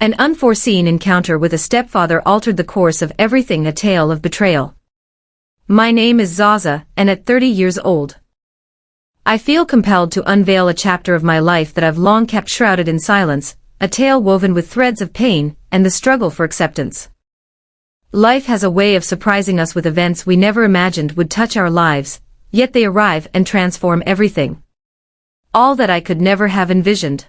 An unforeseen encounter with a stepfather altered the course of everything, a tale of betrayal. My name is Zaza, and at 30 years old, I feel compelled to unveil a chapter of my life that I've long kept shrouded in silence, a tale woven with threads of pain and the struggle for acceptance. Life has a way of surprising us with events we never imagined would touch our lives, yet they arrive and transform everything. All that I could never have envisioned.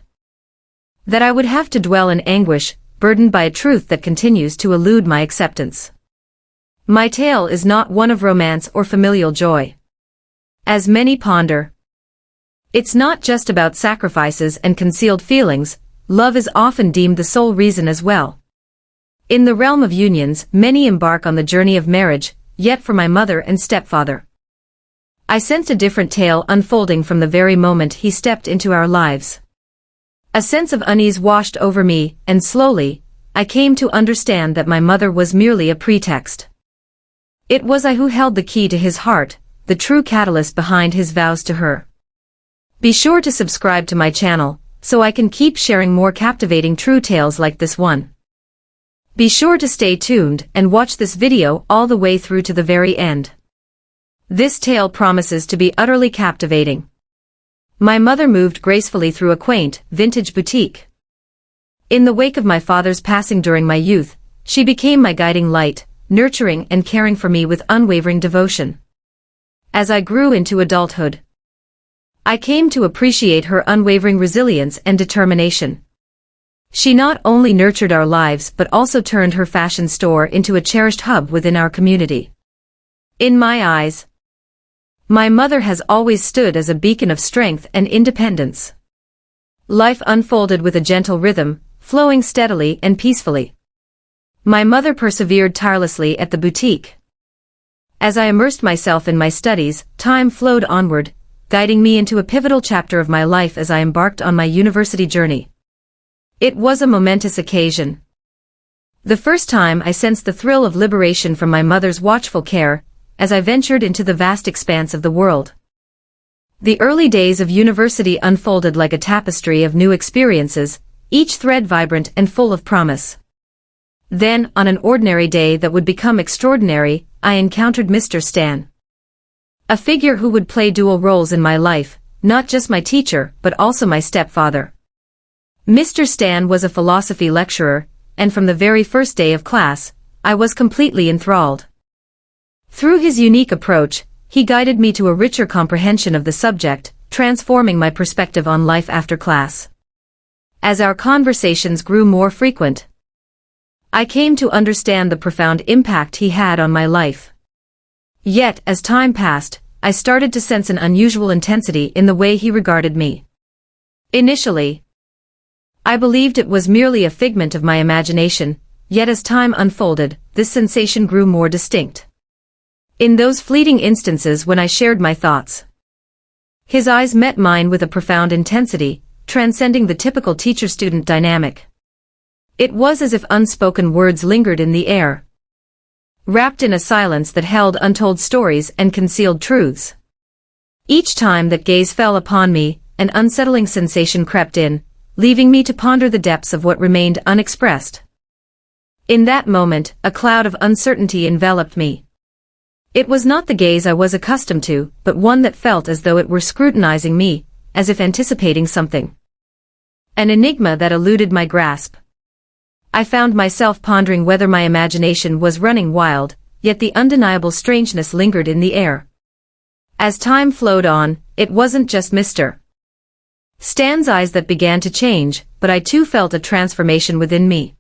That I would have to dwell in anguish, burdened by a truth that continues to elude my acceptance. My tale is not one of romance or familial joy. As many ponder, it's not just about sacrifices and concealed feelings. Love is often deemed the sole reason as well. In the realm of unions, many embark on the journey of marriage, yet for my mother and stepfather, I sensed a different tale unfolding from the very moment he stepped into our lives. A sense of unease washed over me, and slowly, I came to understand that my mother was merely a pretext. It was I who held the key to his heart, the true catalyst behind his vows to her. Be sure to subscribe to my channel, so I can keep sharing more captivating true tales like this one. Be sure to stay tuned and watch this video all the way through to the very end. This tale promises to be utterly captivating. My mother moved gracefully through a quaint, vintage boutique. In the wake of my father's passing during my youth, she became my guiding light, nurturing and caring for me with unwavering devotion. As I grew into adulthood, I came to appreciate her unwavering resilience and determination. She not only nurtured our lives but also turned her fashion store into a cherished hub within our community. In my eyes, my mother has always stood as a beacon of strength and independence. Life unfolded with a gentle rhythm, flowing steadily and peacefully. My mother persevered tirelessly at the boutique. As I immersed myself in my studies, time flowed onward, guiding me into a pivotal chapter of my life as I embarked on my university journey. It was a momentous occasion. The first time I sensed the thrill of liberation from my mother's watchful care, as I ventured into the vast expanse of the world. The early days of university unfolded like a tapestry of new experiences, each thread vibrant and full of promise. Then, on an ordinary day that would become extraordinary, I encountered Mr. Stan. A figure who would play dual roles in my life, not just my teacher, but also my stepfather. Mr. Stan was a philosophy lecturer, and from the very first day of class, I was completely enthralled. Through his unique approach, he guided me to a richer comprehension of the subject, transforming my perspective on life after class. As our conversations grew more frequent, I came to understand the profound impact he had on my life. Yet, as time passed, I started to sense an unusual intensity in the way he regarded me. Initially, I believed it was merely a figment of my imagination, yet as time unfolded, this sensation grew more distinct. In those fleeting instances when I shared my thoughts, his eyes met mine with a profound intensity, transcending the typical teacher-student dynamic. It was as if unspoken words lingered in the air, wrapped in a silence that held untold stories and concealed truths. Each time that gaze fell upon me, an unsettling sensation crept in, leaving me to ponder the depths of what remained unexpressed. In that moment, a cloud of uncertainty enveloped me. It was not the gaze I was accustomed to, but one that felt as though it were scrutinizing me, as if anticipating something. An enigma that eluded my grasp. I found myself pondering whether my imagination was running wild, yet the undeniable strangeness lingered in the air. As time flowed on, it wasn't just Mr. Stan's eyes that began to change, but I too felt a transformation within me.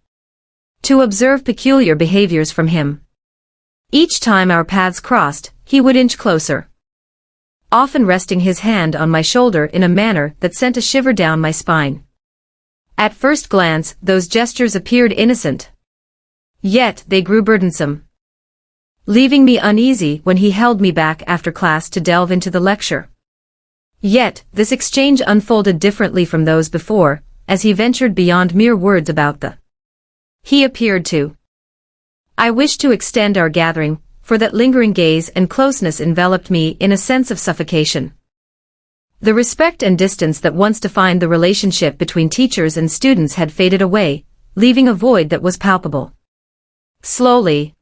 To observe peculiar behaviors from him. Each time our paths crossed, he would inch closer, often resting his hand on my shoulder in a manner that sent a shiver down my spine. At first glance, those gestures appeared innocent. Yet they grew burdensome, leaving me uneasy when he held me back after class to delve into the lecture. Yet, this exchange unfolded differently from those before, as he ventured beyond mere words about the he appeared to. I wished to extend our gathering, for that lingering gaze and closeness enveloped me in a sense of suffocation. The respect and distance that once defined the relationship between teachers and students had faded away, leaving a void that was palpable. Slowly,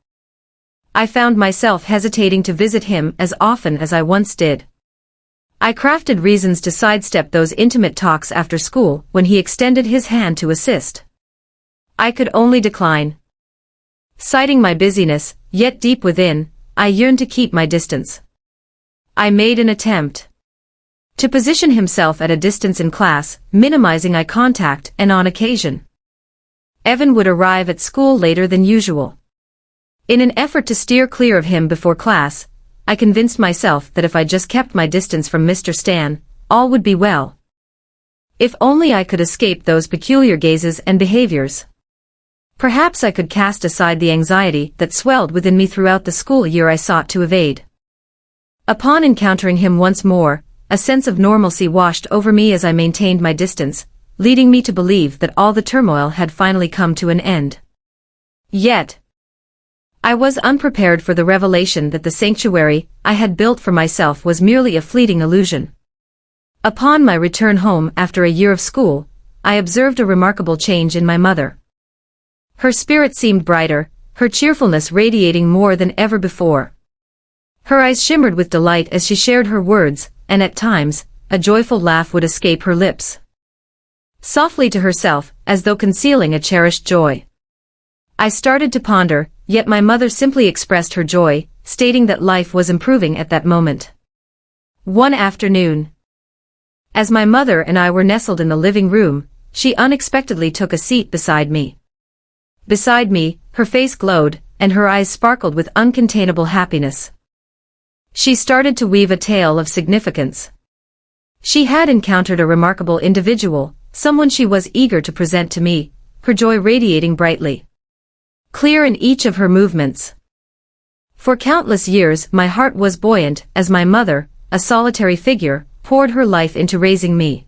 I found myself hesitating to visit him as often as I once did. I crafted reasons to sidestep those intimate talks after school when he extended his hand to assist. I could only decline. Citing my busyness, yet deep within, I yearned to keep my distance. I made an attempt to position himself at a distance in class, minimizing eye contact, and on occasion, Evan would arrive at school later than usual. In an effort to steer clear of him before class, I convinced myself that if I just kept my distance from Mr. Stan, all would be well. If only I could escape those peculiar gazes and behaviors. Perhaps I could cast aside the anxiety that swelled within me throughout the school year I sought to evade. Upon encountering him once more, a sense of normalcy washed over me as I maintained my distance, leading me to believe that all the turmoil had finally come to an end. Yet, I was unprepared for the revelation that the sanctuary I had built for myself was merely a fleeting illusion. Upon my return home after a year of school, I observed a remarkable change in my mother. Her spirit seemed brighter, her cheerfulness radiating more than ever before. Her eyes shimmered with delight as she shared her words, and at times, a joyful laugh would escape her lips. Softly to herself, as though concealing a cherished joy. I started to ponder, yet my mother simply expressed her joy, stating that life was improving at that moment. One afternoon, as my mother and I were nestled in the living room, she unexpectedly took a seat beside me. Beside me, her face glowed, and her eyes sparkled with uncontainable happiness. She started to weave a tale of significance. She had encountered a remarkable individual, someone she was eager to present to me, her joy radiating brightly, clear in each of her movements. For countless years my heart was buoyant as my mother, a solitary figure, poured her life into raising me.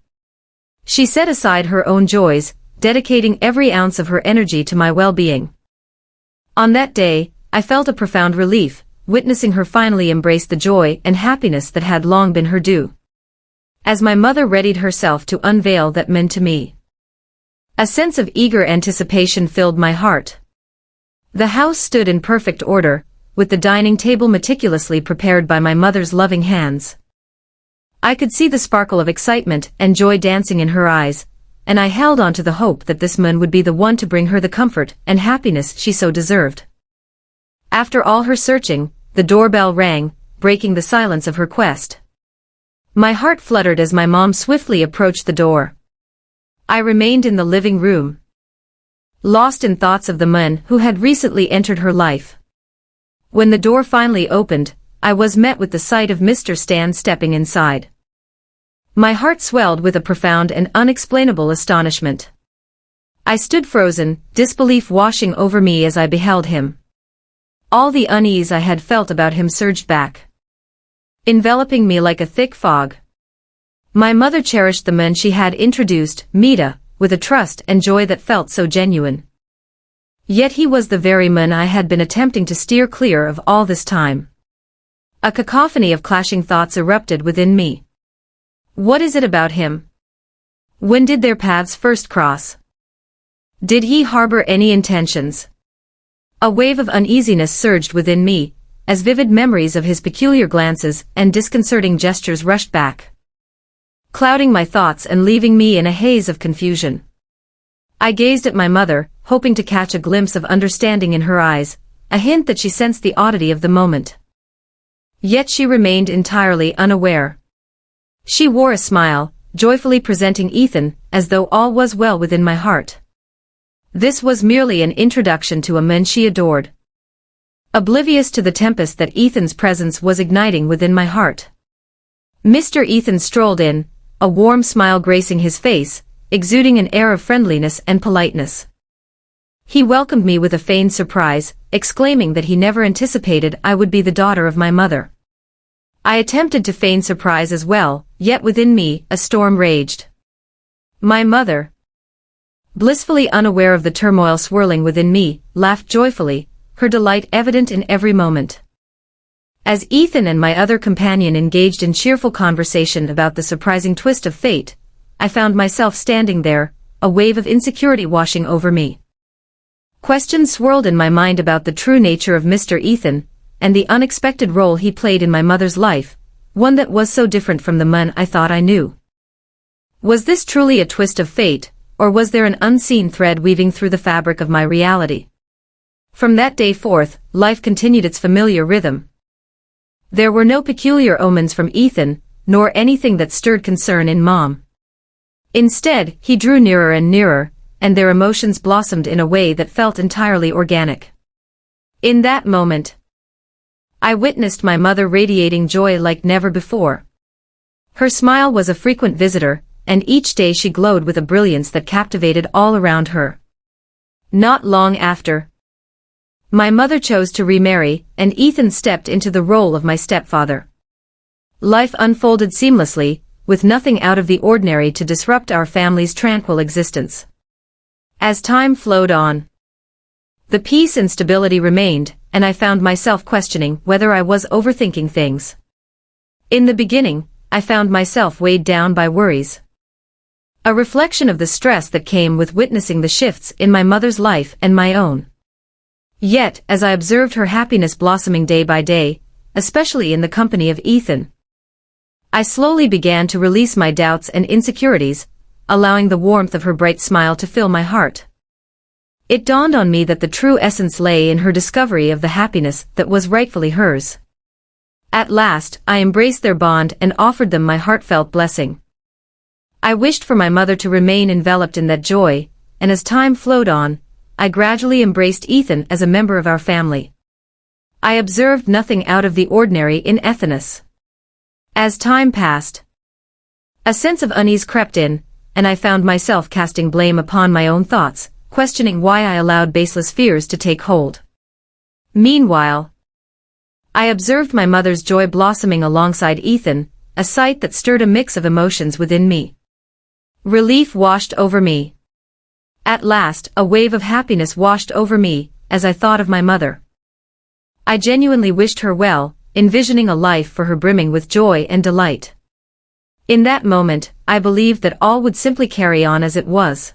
She set aside her own joys, dedicating every ounce of her energy to my well-being. On that day, I felt a profound relief, witnessing her finally embrace the joy and happiness that had long been her due. As my mother readied herself to unveil that meant to me, a sense of eager anticipation filled my heart. The house stood in perfect order, with the dining table meticulously prepared by my mother's loving hands. I could see the sparkle of excitement and joy dancing in her eyes, and I held on to the hope that this man would be the one to bring her the comfort and happiness she so deserved. After all her searching, the doorbell rang, breaking the silence of her quest. My heart fluttered as my mom swiftly approached the door. I remained in the living room, lost in thoughts of the man who had recently entered her life. When the door finally opened, I was met with the sight of Mr. Stan stepping inside. My heart swelled with a profound and unexplainable astonishment. I stood frozen, disbelief washing over me as I beheld him. All the unease I had felt about him surged back, enveloping me like a thick fog. My mother cherished the man she had introduced, Mita, with a trust and joy that felt so genuine. Yet he was the very man I had been attempting to steer clear of all this time. A cacophony of clashing thoughts erupted within me. What is it about him? When did their paths first cross? Did he harbor any intentions? A wave of uneasiness surged within me, as vivid memories of his peculiar glances and disconcerting gestures rushed back, clouding my thoughts and leaving me in a haze of confusion. I gazed at my mother, hoping to catch a glimpse of understanding in her eyes, a hint that she sensed the oddity of the moment. Yet she remained entirely unaware. She wore a smile, joyfully presenting Ethan, as though all was well within my heart. This was merely an introduction to a man she adored. Oblivious to the tempest that Ethan's presence was igniting within my heart. Mr. Ethan strolled in, a warm smile gracing his face, exuding an air of friendliness and politeness. He welcomed me with a feigned surprise, exclaiming that he never anticipated I would be the daughter of my mother. I attempted to feign surprise as well, yet within me a storm raged. My mother, blissfully unaware of the turmoil swirling within me, laughed joyfully, her delight evident in every moment. As Ethan and my other companion engaged in cheerful conversation about the surprising twist of fate, I found myself standing there, a wave of insecurity washing over me. Questions swirled in my mind about the true nature of Mr. Ethan, and the unexpected role he played in my mother's life, one that was so different from the man I thought I knew. Was this truly a twist of fate, or was there an unseen thread weaving through the fabric of my reality? From that day forth, life continued its familiar rhythm. There were no peculiar omens from Ethan, nor anything that stirred concern in Mom. Instead, he drew nearer and nearer, and their emotions blossomed in a way that felt entirely organic. In that moment, I witnessed my mother radiating joy like never before. Her smile was a frequent visitor, and each day she glowed with a brilliance that captivated all around her. Not long after, my mother chose to remarry, and Ethan stepped into the role of my stepfather. Life unfolded seamlessly, with nothing out of the ordinary to disrupt our family's tranquil existence. As time flowed on, the peace and stability remained, and I found myself questioning whether I was overthinking things. In the beginning, I found myself weighed down by worries. A reflection of the stress that came with witnessing the shifts in my mother's life and my own. Yet, as I observed her happiness blossoming day by day, especially in the company of Ethan, I slowly began to release my doubts and insecurities, allowing the warmth of her bright smile to fill my heart. It dawned on me that the true essence lay in her discovery of the happiness that was rightfully hers. At last, I embraced their bond and offered them my heartfelt blessing. I wished for my mother to remain enveloped in that joy, and as time flowed on, I gradually embraced Ethan as a member of our family. I observed nothing out of the ordinary in Ethanus. As time passed, a sense of unease crept in, and I found myself casting blame upon my own thoughts, questioning why I allowed baseless fears to take hold. Meanwhile, I observed my mother's joy blossoming alongside Ethan, a sight that stirred a mix of emotions within me. Relief washed over me. At last, a wave of happiness washed over me, as I thought of my mother. I genuinely wished her well, envisioning a life for her brimming with joy and delight. In that moment, I believed that all would simply carry on as it was.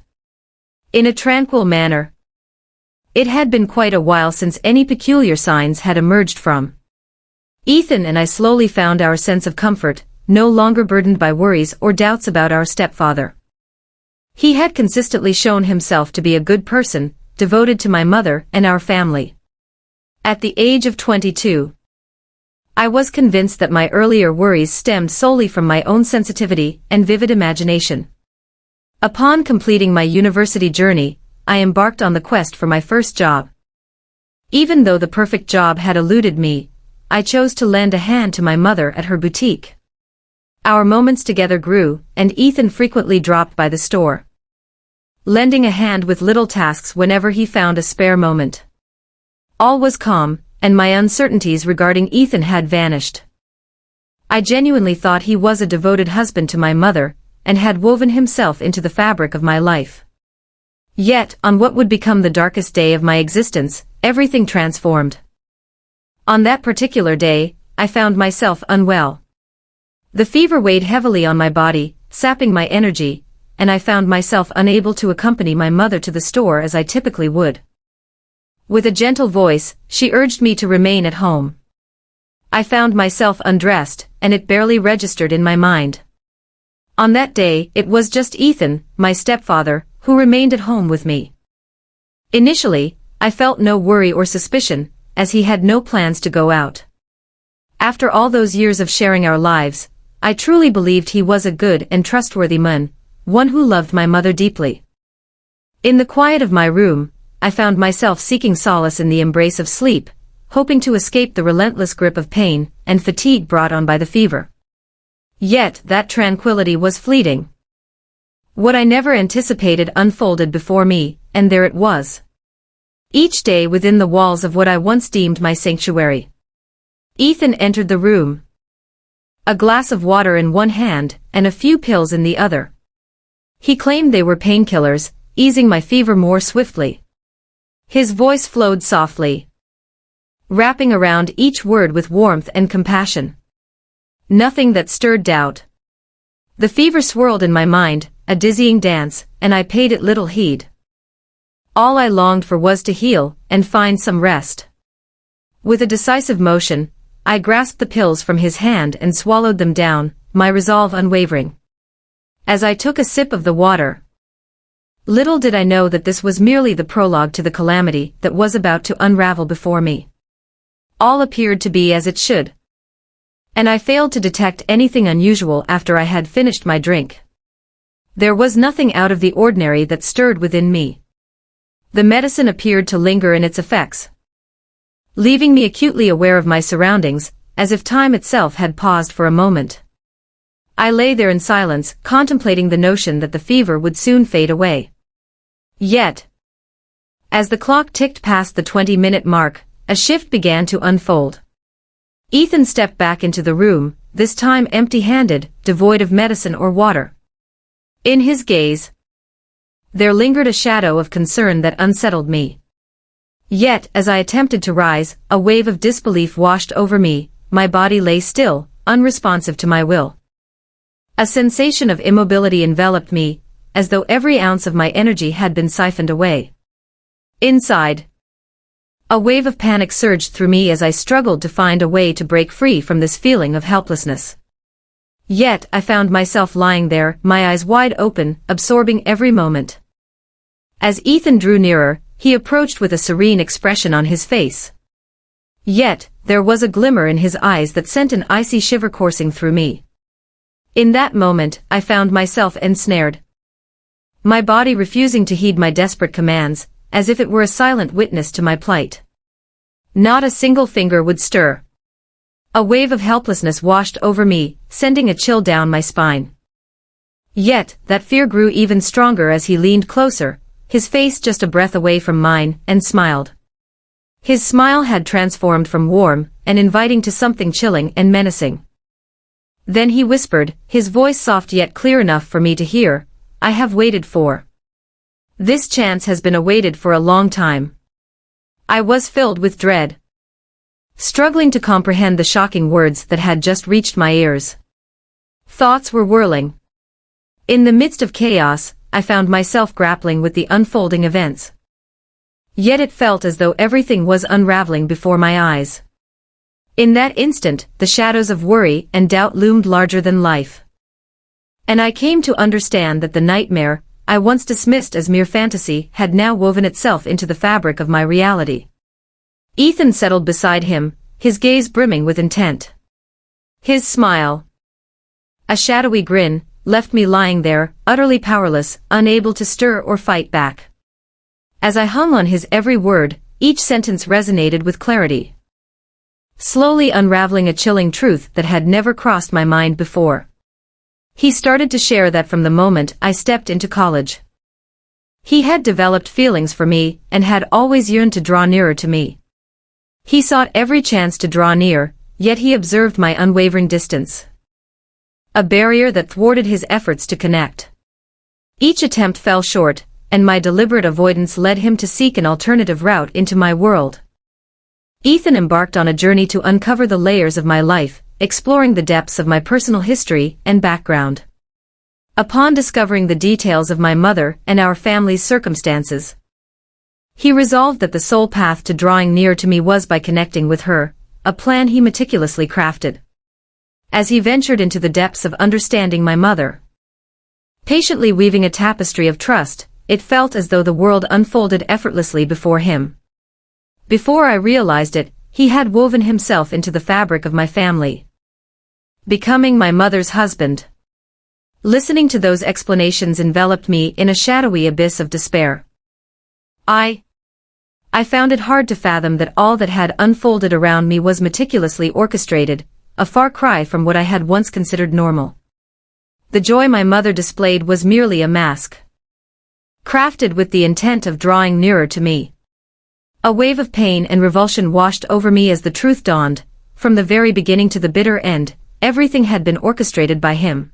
In a tranquil manner. It had been quite a while since any peculiar signs had emerged from Ethan, and I slowly found our sense of comfort, no longer burdened by worries or doubts about our stepfather. He had consistently shown himself to be a good person, devoted to my mother and our family. At the age of 22, I was convinced that my earlier worries stemmed solely from my own sensitivity and vivid imagination. Upon completing my university journey, I embarked on the quest for my first job. Even though the perfect job had eluded me, I chose to lend a hand to my mother at her boutique. Our moments together grew, and Ethan frequently dropped by the store, lending a hand with little tasks whenever he found a spare moment. All was calm, and my uncertainties regarding Ethan had vanished. I genuinely thought he was a devoted husband to my mother, and had woven himself into the fabric of my life. Yet, on what would become the darkest day of my existence, everything transformed. On that particular day, I found myself unwell. The fever weighed heavily on my body, sapping my energy, and I found myself unable to accompany my mother to the store as I typically would. With a gentle voice, she urged me to remain at home. I found myself undressed, and it barely registered in my mind. On that day, it was just Ethan, my stepfather, who remained at home with me. Initially, I felt no worry or suspicion, as he had no plans to go out. After all those years of sharing our lives, I truly believed he was a good and trustworthy man, one who loved my mother deeply. In the quiet of my room, I found myself seeking solace in the embrace of sleep, hoping to escape the relentless grip of pain and fatigue brought on by the fever. Yet that tranquility was fleeting. What I never anticipated unfolded before me, and there it was. Each day within the walls of what I once deemed my sanctuary. Ethan entered the room, a glass of water in one hand and a few pills in the other. He claimed they were painkillers, easing my fever more swiftly. His voice flowed softly, wrapping around each word with warmth and compassion. Nothing that stirred doubt. The fever swirled in my mind, a dizzying dance, and I paid it little heed. All I longed for was to heal and find some rest. With a decisive motion, I grasped the pills from his hand and swallowed them down, my resolve unwavering. As I took a sip of the water, little did I know that this was merely the prologue to the calamity that was about to unravel before me. All appeared to be as it should, and I failed to detect anything unusual after I had finished my drink. There was nothing out of the ordinary that stirred within me. The medicine appeared to linger in its effects, leaving me acutely aware of my surroundings, as if time itself had paused for a moment. I lay there in silence, contemplating the notion that the fever would soon fade away. Yet, as the clock ticked past the 20-minute mark, a shift began to unfold. Ethan stepped back into the room, this time empty-handed, devoid of medicine or water. In his gaze, there lingered a shadow of concern that unsettled me. Yet, as I attempted to rise, a wave of disbelief washed over me, my body lay still, unresponsive to my will. A sensation of immobility enveloped me, as though every ounce of my energy had been siphoned away. Inside, a wave of panic surged through me as I struggled to find a way to break free from this feeling of helplessness. Yet, I found myself lying there, my eyes wide open, absorbing every moment. As Ethan drew nearer, he approached with a serene expression on his face. Yet, there was a glimmer in his eyes that sent an icy shiver coursing through me. In that moment, I found myself ensnared, my body refusing to heed my desperate commands, as if it were a silent witness to my plight. Not a single finger would stir. A wave of helplessness washed over me, sending a chill down my spine. Yet, that fear grew even stronger as he leaned closer, his face just a breath away from mine, and smiled. His smile had transformed from warm and inviting to something chilling and menacing. Then he whispered, his voice soft yet clear enough for me to hear, "I have waited for. This chance has been awaited for a long time." I was filled with dread, struggling to comprehend the shocking words that had just reached my ears. Thoughts were whirling. In the midst of chaos, I found myself grappling with the unfolding events. Yet it felt as though everything was unraveling before my eyes. In that instant, the shadows of worry and doubt loomed larger than life. And I came to understand that the nightmare I once dismissed as mere fantasy had now woven itself into the fabric of my reality. Ethan settled beside him, his gaze brimming with intent. His smile, a shadowy grin, left me lying there, utterly powerless, unable to stir or fight back. As I hung on his every word, each sentence resonated with clarity, slowly unraveling a chilling truth that had never crossed my mind before. He started to share that from the moment I stepped into college. He had developed feelings for me and had always yearned to draw nearer to me. He sought every chance to draw near, yet he observed my unwavering distance, a barrier that thwarted his efforts to connect. Each attempt fell short, and my deliberate avoidance led him to seek an alternative route into my world. Ethan embarked on a journey to uncover the layers of my life, exploring the depths of my personal history and background. Upon discovering the details of my mother and our family's circumstances, he resolved that the sole path to drawing near to me was by connecting with her, a plan he meticulously crafted. As he ventured into the depths of understanding my mother, patiently weaving a tapestry of trust, it felt as though the world unfolded effortlessly before him. Before I realized it, he had woven himself into the fabric of my family, becoming my mother's husband. Listening to those explanations enveloped me in a shadowy abyss of despair. I found it hard to fathom that all that had unfolded around me was meticulously orchestrated, a far cry from what I had once considered normal. The joy my mother displayed was merely a mask, crafted with the intent of drawing nearer to me. A wave of pain and revulsion washed over me as the truth dawned. From the very beginning to the bitter end, everything had been orchestrated by him.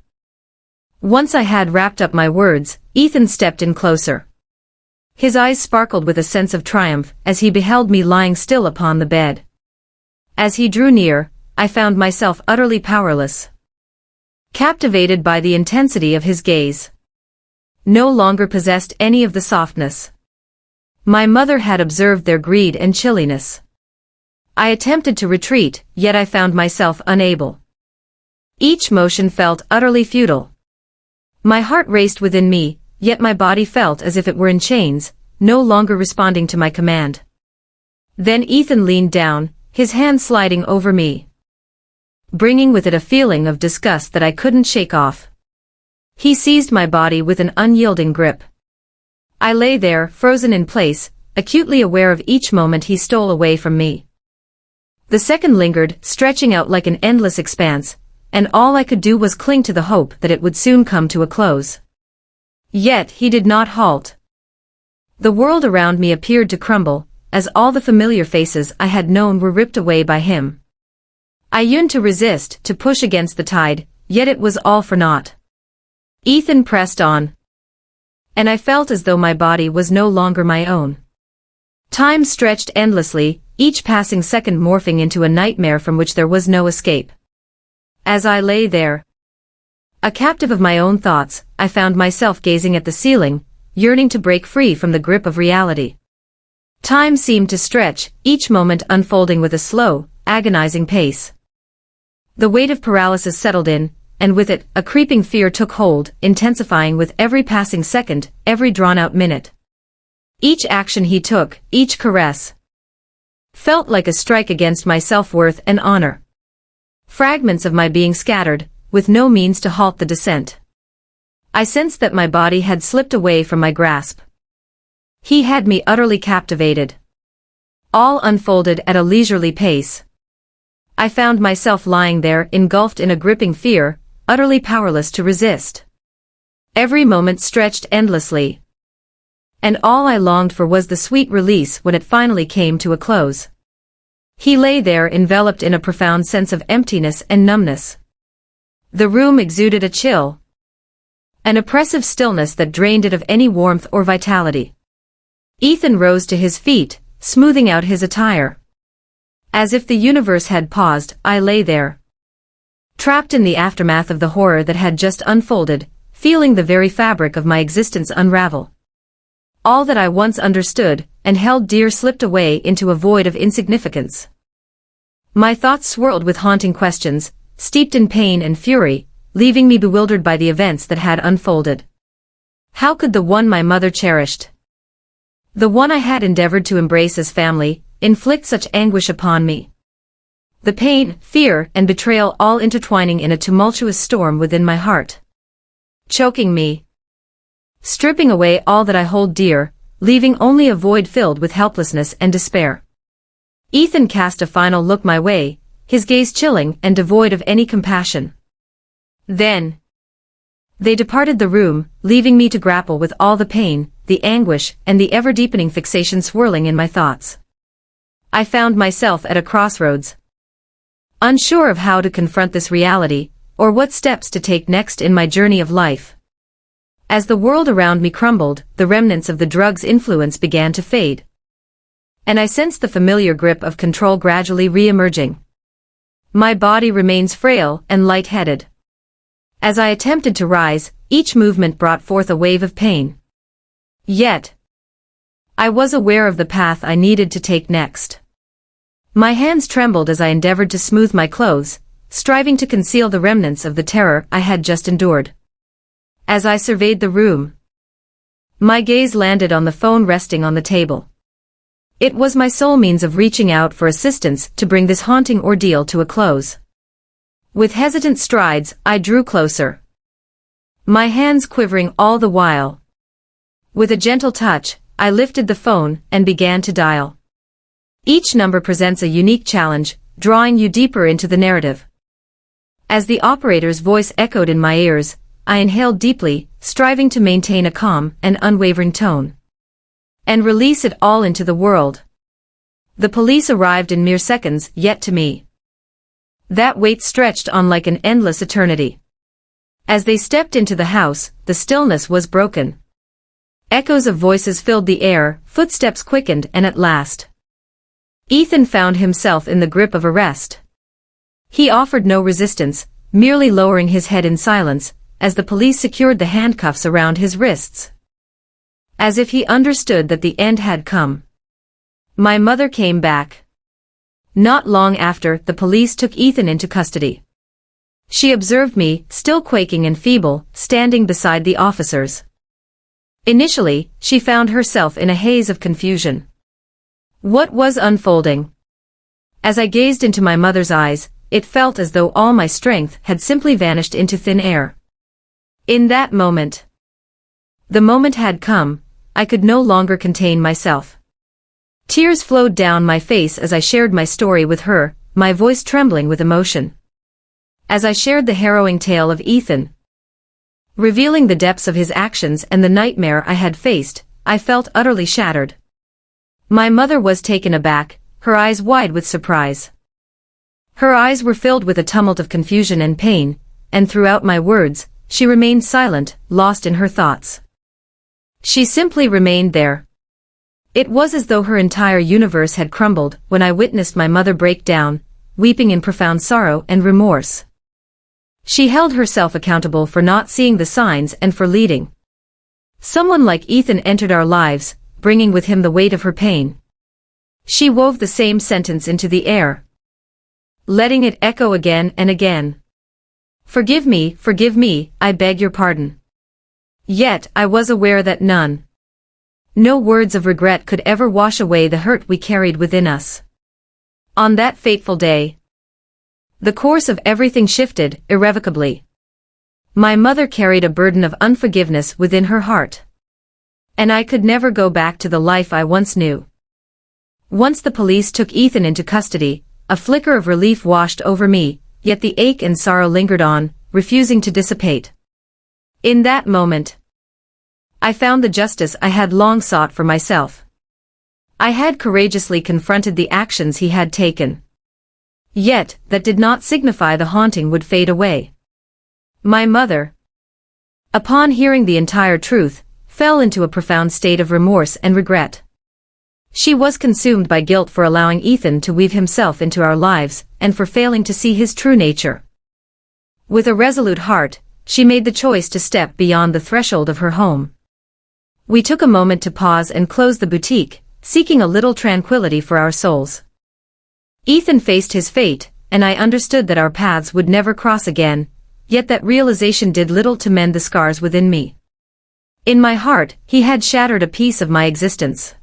Once I had wrapped up my words, Ethan stepped in closer. His eyes sparkled with a sense of triumph as he beheld me lying still upon the bed. As he drew near, I found myself utterly powerless, captivated by the intensity of his gaze. No longer possessed any of the softness, My mother had observed their greed and chilliness. I attempted to retreat, yet I found myself unable. Each motion felt utterly futile. My heart raced within me, yet my body felt as if it were in chains, no longer responding to my command. Then Ethan leaned down, his hand sliding over me, bringing with it a feeling of disgust that I couldn't shake off. He seized my body with an unyielding grip. I lay there, frozen in place, acutely aware of each moment he stole away from me. The second lingered, stretching out like an endless expanse, and all I could do was cling to the hope that it would soon come to a close. Yet he did not halt. The world around me appeared to crumble, as all the familiar faces I had known were ripped away by him. I yearned to resist, to push against the tide, yet it was all for naught. Ethan pressed on, and I felt as though my body was no longer my own. Time stretched endlessly, each passing second morphing into a nightmare from which there was no escape. As I lay there, a captive of my own thoughts, I found myself gazing at the ceiling, yearning to break free from the grip of reality. Time seemed to stretch, each moment unfolding with a slow, agonizing pace. The weight of paralysis settled in, and with it, a creeping fear took hold, intensifying with every passing second, every drawn-out minute. Each action he took, each caress, felt like a strike against my self-worth and honor. Fragments of my being scattered, with no means to halt the descent. I sensed that my body had slipped away from my grasp. He had me utterly captivated. All unfolded at a leisurely pace. I found myself lying there, engulfed in a gripping fear, utterly powerless to resist. Every moment stretched endlessly, and all I longed for was the sweet release when it finally came to a close. He lay there enveloped in a profound sense of emptiness and numbness. The room exuded a chill, an oppressive stillness that drained it of any warmth or vitality. Ethan rose to his feet, smoothing out his attire. As if the universe had paused, I lay there, trapped in the aftermath of the horror that had just unfolded, feeling the very fabric of my existence unravel. All that I once understood and held dear slipped away into a void of insignificance. My thoughts swirled with haunting questions, steeped in pain and fury, leaving me bewildered by the events that had unfolded. How could the one my mother cherished, the one I had endeavored to embrace as family, inflict such anguish upon me? The pain, fear, and betrayal all intertwining in a tumultuous storm within my heart, choking me, stripping away all that I hold dear, leaving only a void filled with helplessness and despair. Ethan cast a final look my way, his gaze chilling and devoid of any compassion. Then they departed the room, leaving me to grapple with all the pain, the anguish, and the ever-deepening fixation swirling in my thoughts. I found myself at a crossroads, unsure of how to confront this reality, or what steps to take next in my journey of life. As the world around me crumbled, the remnants of the drug's influence began to fade, and I sensed the familiar grip of control gradually re-emerging. My body remains frail and light-headed. As I attempted to rise, each movement brought forth a wave of pain. Yet, I was aware of the path I needed to take next. My hands trembled as I endeavored to smooth my clothes, striving to conceal the remnants of the terror I had just endured. As I surveyed the room, my gaze landed on the phone resting on the table. It was my sole means of reaching out for assistance to bring this haunting ordeal to a close. With hesitant strides, I drew closer, my hands quivering all the while. With a gentle touch, I lifted the phone and began to dial. Each number presents a unique challenge, drawing you deeper into the narrative. As the operator's voice echoed in my ears, I inhaled deeply, striving to maintain a calm and unwavering tone, and release it all into the world. The police arrived in mere seconds, yet to me, that wait stretched on like an endless eternity. As they stepped into the house, the stillness was broken. Echoes of voices filled the air, footsteps quickened, and at last, Ethan found himself in the grip of arrest. He offered no resistance, merely lowering his head in silence, as the police secured the handcuffs around his wrists. as if he understood that the end had come. My mother came back. Not long after, the police took Ethan into custody. She observed me, still quaking and feeble, standing beside the officers. Initially, she found herself in a haze of confusion. What was unfolding? As I gazed into my mother's eyes, it felt as though all my strength had simply vanished into thin air. In that moment, the moment had come, I could no longer contain myself. Tears flowed down my face as I shared my story with her, my voice trembling with emotion. As I shared the harrowing tale of Ethan, revealing the depths of his actions and the nightmare I had faced, I felt utterly shattered. My mother was taken aback, her eyes wide with surprise. Her eyes were filled with a tumult of confusion and pain, and throughout my words, she remained silent, lost in her thoughts. She simply remained there. It was as though her entire universe had crumbled when I witnessed my mother break down, weeping in profound sorrow and remorse. She held herself accountable for not seeing the signs and for leading someone like Ethan entered our lives, bringing with him the weight of her pain. She wove the same sentence into the air, letting it echo again and again. Forgive me, I beg your pardon. Yet, I was aware that no words of regret could ever wash away the hurt we carried within us. On that fateful day, the course of everything shifted, irrevocably. My mother carried a burden of unforgiveness within her heart. And I could never go back to the life I once knew. Once the police took Ethan into custody, a flicker of relief washed over me, yet the ache and sorrow lingered on, refusing to dissipate. In that moment, I found the justice I had long sought for myself. I had courageously confronted the actions he had taken. Yet, that did not signify the haunting would fade away. My mother, upon hearing the entire truth, fell into a profound state of remorse and regret. She was consumed by guilt for allowing Ethan to weave himself into our lives, and for failing to see his true nature. With a resolute heart, she made the choice to step beyond the threshold of her home. We took a moment to pause and close the boutique, seeking a little tranquility for our souls. Ethan faced his fate, and I understood that our paths would never cross again, yet that realization did little to mend the scars within me. In my heart, he had shattered a piece of my existence.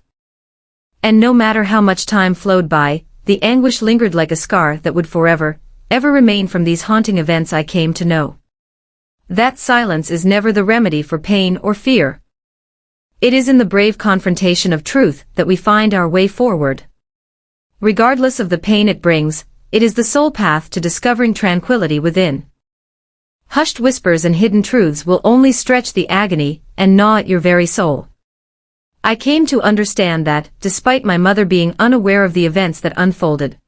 And no matter how much time flowed by, the anguish lingered like a scar that would ever remain from these haunting events. I came to know that silence is never the remedy for pain or fear. It is in the brave confrontation of truth that we find our way forward. Regardless of the pain it brings, it is the sole path to discovering tranquility within. Hushed whispers and hidden truths will only stretch the agony and gnaw at your very soul. I came to understand that, despite my mother being unaware of the events that unfolded,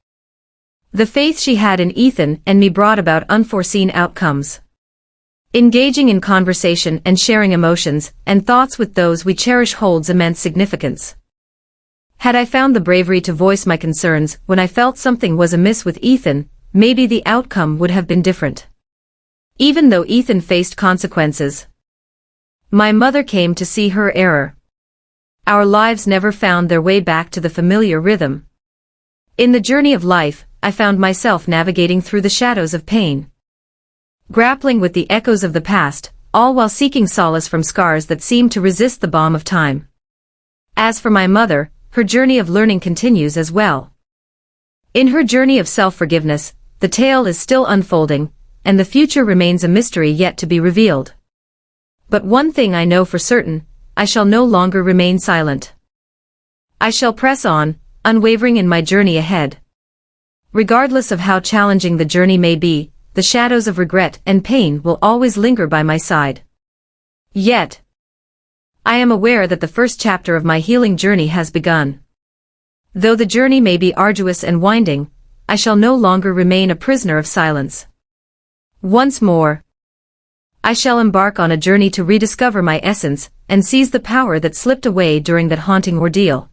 the faith she had in Ethan and me brought about unforeseen outcomes. Engaging in conversation and sharing emotions and thoughts with those we cherish holds immense significance. Had I found the bravery to voice my concerns when I felt something was amiss with Ethan, maybe the outcome would have been different. Even though Ethan faced consequences, my mother came to see her error. Our lives never found their way back to the familiar rhythm. In the journey of life, I found myself navigating through the shadows of pain, grappling with the echoes of the past, all while seeking solace from scars that seemed to resist the balm of time. As for my mother, her journey of learning continues as well. In her journey of self-forgiveness, the tale is still unfolding, and the future remains a mystery yet to be revealed. But one thing I know for certain, I shall no longer remain silent. I shall press on, unwavering in my journey ahead. Regardless of how challenging the journey may be, the shadows of regret and pain will always linger by my side. Yet, I am aware that the first chapter of my healing journey has begun. Though the journey may be arduous and winding, I shall no longer remain a prisoner of silence. Once more, I shall embark on a journey to rediscover my essence and seize the power that slipped away during that haunting ordeal.